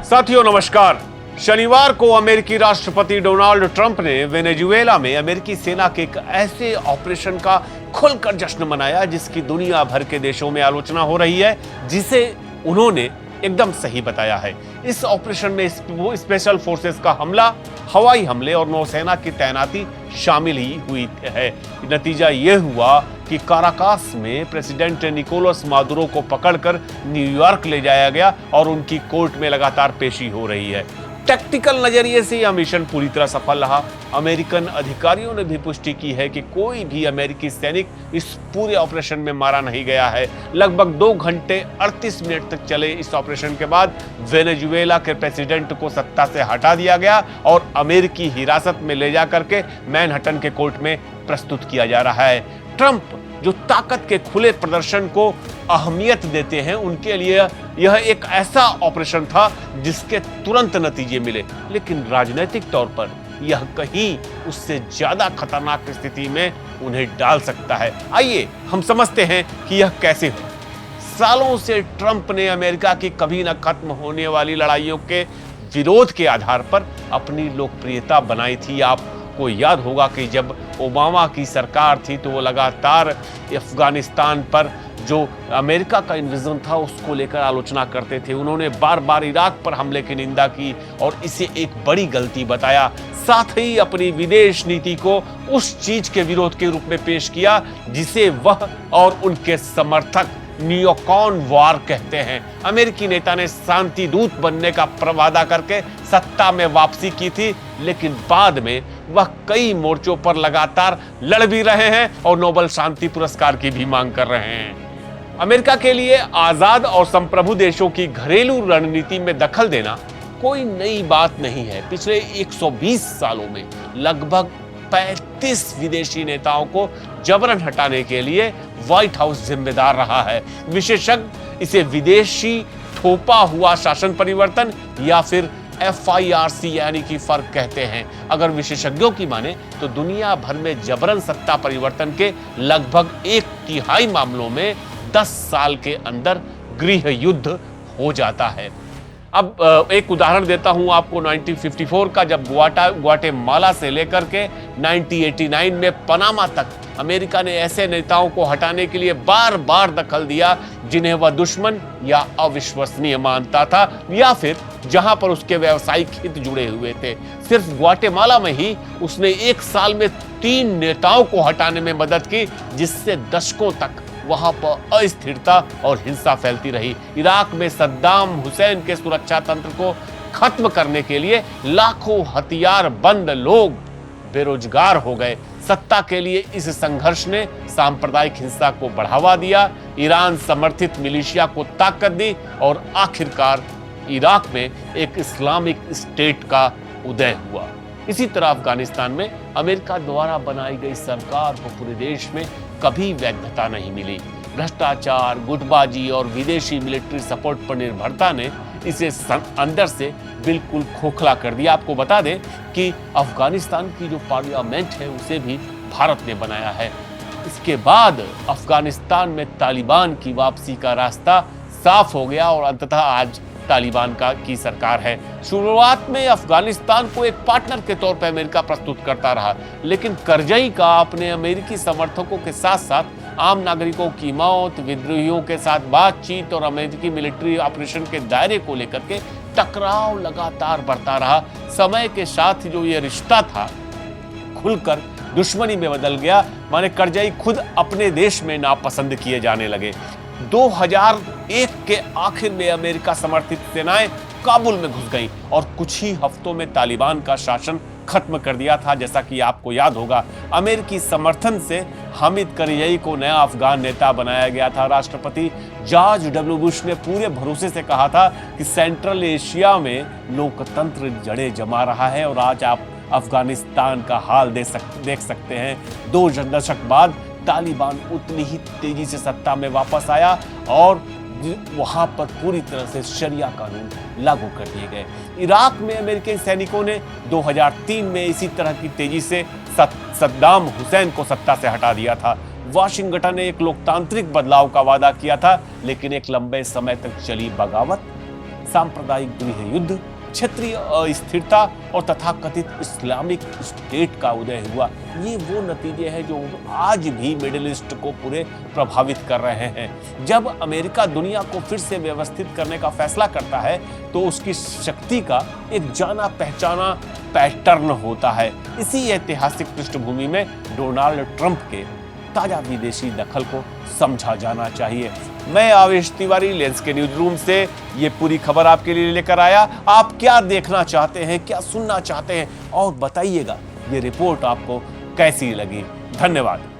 साथियों नमस्कार। शनिवार को अमेरिकी राष्ट्रपति डोनाल्ड ट्रंप ने वेनेजुएला में अमेरिकी सेना के एक ऐसे ऑपरेशन का खुलकर जश्न मनाया जिसकी दुनिया भर के देशों में आलोचना हो रही है, जिसे उन्होंने एकदम सही बताया है। इस ऑपरेशन में स्पेशल फोर्सेस का हमला, हवाई हमले और नौसेना की तैनाती शामिल ही हुई है। नतीजा यह हुआ कि काराकास में प्रेसिडेंट निकोलस मादुरो को पकड़कर न्यूयॉर्क ले जाया गया और उनकी कोर्ट में लगातार पेशी हो रही है। टैक्टिकल नजरिए से यह मिशन पूरी तरह सफल रहा। अमेरिकन अधिकारियों ने भी पुष्टि की है कि कोई भी अमेरिकी सैनिक इस पूरे ऑपरेशन में मारा नहीं गया है। लगभग 2 घंटे 38 मिनट तक चले इस ऑपरेशन के बाद वेनेजुएला के प्रेसिडेंट को सत्ता से हटा दिया गया और अमेरिकी हिरासत में ले जाकर के मैनहट्टन के कोर्ट में प्रस्तुत किया जा रहा है। ट्रंप जो ताकत के खुले प्रदर्शन को अहमियत देते हैं, उनके लिए यह एक ऐसा ऑपरेशन था जिसके तुरंत नतीजे मिले, लेकिन राजनीतिक तौर पर यह कहीं उससे ज्यादा खतरनाक स्थिति में उन्हें डाल सकता है। आइए हम समझते हैं कि यह कैसे हुआ। सालों से ट्रंप ने अमेरिका की कभी न खत्म होने वाली लड़ाइयों के विरोध के आधार पर अपनी लोकप्रियता बनाई थी। आपको याद होगा कि जब ओबामा की सरकार थी तो वो लगातार अफगानिस्तान पर जो अमेरिका का इन्वेजन था उसको लेकर आलोचना करते थे। उन्होंने बार बार इराक पर हमले की निंदा की और इसे एक बड़ी गलती बताया। साथ ही अपनी विदेश नीति को उस चीज के विरोध के रूप में पेश किया जिसे वह और उनके समर्थक नियोकॉन वॉर कहते हैं। अमेरिकी नेता ने शांति दूत बनने का वादा करके सत्ता में वापसी की थी, लेकिन बाद में वह कई मोर्चों पर लगातार लड़ भी रहे हैं और नोबेल शांति पुरस्कार की भी मांग कर रहे हैं। अमेरिका के लिए आजाद और संप्रभु देशों की घरेलू रणनीति में दखल देना कोई नई बात नहीं है। पिछले 120 सालों में लगभग 35 विदेशी नेताओं को जबरन हटाने के लिए व्हाइट हाउस जिम्मेदार रहा है। विशेषज्ञ इसे विदेशी थोपा हुआ शासन परिवर्तन या फिर FIRC यानी कि फर्क कहते हैं। अगर विशेषज्ञों की माने तो दुनिया भर में जबरन सत्ता परिवर्तन के लगभग 1/3 मामलों में 10 साल के अंदर गृह युद्ध हो जाता है। अब एक उदाहरण देता हूं आपको 1954 का, जब ग्वाटेमाला से लेकर के 1989 में पनामा तक अमेरिका ने ऐसे नेताओं को हटाने के लिए बार बार दखल दिया जिन्हें वह दुश्मन या अविश्वसनीय मानता था या फिर जहां पर उसके व्यावसायिक हित जुड़े हुए थे। सिर्फ ग्वाटेमाला में ही उसने 1 साल में 3 नेताओं को हटाने में मदद की, जिससे दशकों तक वहां पर अस्थिरता और हिंसा फैलती रही। इराक में सद्दाम हुसैन के सुरक्षा तंत्र को खत्म करने के लिए लाखों हथियारबंद लोग बेरोजगार हो गए। सत्ता के लिए इस संघर्ष ने सांप्रदायिक हिंसा को बढ़ावा दिया, ईरान समर्थित मिलिशिया को ताकत दी और आखिरकार इराक में एक इस्लामिक स्टेट का उदय हुआ। इसी तरह अफगानिस्तान में अमेरिका द्वारा बनाई गई सरकार को पूरे देश में कभी वैधता नहीं मिली। भ्रष्टाचार, गुटबाजी और विदेशी मिलिट्री सपोर्ट पर निर्भरता ने इसे अंदर से बिल्कुल खोखला कर दिया। आपको बता दें कि अफगानिस्तान की जो पार्लियामेंट है उसे भी भारत ने बनाया है। इसके बाद अफगानिस्तान में तालिबान की वापसी का रास्ता साफ हो गया और अंततः आज तालिबान की सरकार है। शुरुआत में अफगानिस्तान को एक पार्टनर के तौर पर अमेरिका प्रस्तुत करता रहा, लेकिन करजई का अपने अमेरिकी समर्थकों के साथ साथ आम नागरिकों की मौत, विद्रोहियों के साथ बातचीत और अमेरिकी मिलिट्री ऑपरेशन के दायरे को लेकर के टकराव लगातार बढ़ता रहा। समय के साथ जो ये रिश्ता था खुलकर दुश्मनी में बदल गया। माने करजई खुद अपने देश में नापसंद किए जाने लगे। 2001 के आखिर में अमेरिका समर्थित सेनाएं काबुल में घुस गईं और कुछ ही हफ्तों में तालिबान का शासन खत्म कर दिया था। जैसा कि आपको याद होगा, अमेरिकी समर्थन से हामिद करजई को नया अफगान नेता बनाया गया था। राष्ट्रपति जॉर्ज W. बुश ने पूरे भरोसे से कहा था कि सेंट्रल एशिया में लोकतंत्र जड़ें जमा रहा है और आज आप अफगानिस्तान का हाल देख सकते हैं। 2 दशक बाद तालिबान उतनी ही तेजी से सत्ता में वापस आया और वहां पर पूरी तरह से शरिया कानून लागू कर दिए गए। इराक में अमेरिकी सैनिकों ने 2003 में इसी तरह की तेजी से सद्दाम हुसैन को सत्ता से हटा दिया था। वाशिंगटन ने एक लोकतांत्रिक बदलाव का वादा किया था, लेकिन एक लंबे समय तक चली बगावत सांप्रदायिक गृह युद्ध, क्षेत्रीय अस्थिरता और तथाकथित इस्लामिक स्टेट का उदय हुआ। ये वो नतीजे हैं जो आज भी मिडिल ईस्ट को पूरे प्रभावित कर रहे हैं। जब अमेरिका दुनिया को फिर से व्यवस्थित करने का फैसला करता है तो उसकी शक्ति का एक जाना पहचाना पैटर्न होता है। इसी ऐतिहासिक पृष्ठभूमि में डोनाल्ड ट्रंप के ताजा विदेशी दखल को समझा जाना चाहिए। मैं आवेश तिवारी लेंस के न्यूज रूम से ये पूरी खबर आपके लिए लेकर आया। आप क्या देखना चाहते हैं, क्या सुनना चाहते हैं और बताइएगा ये रिपोर्ट आपको कैसी लगी। धन्यवाद।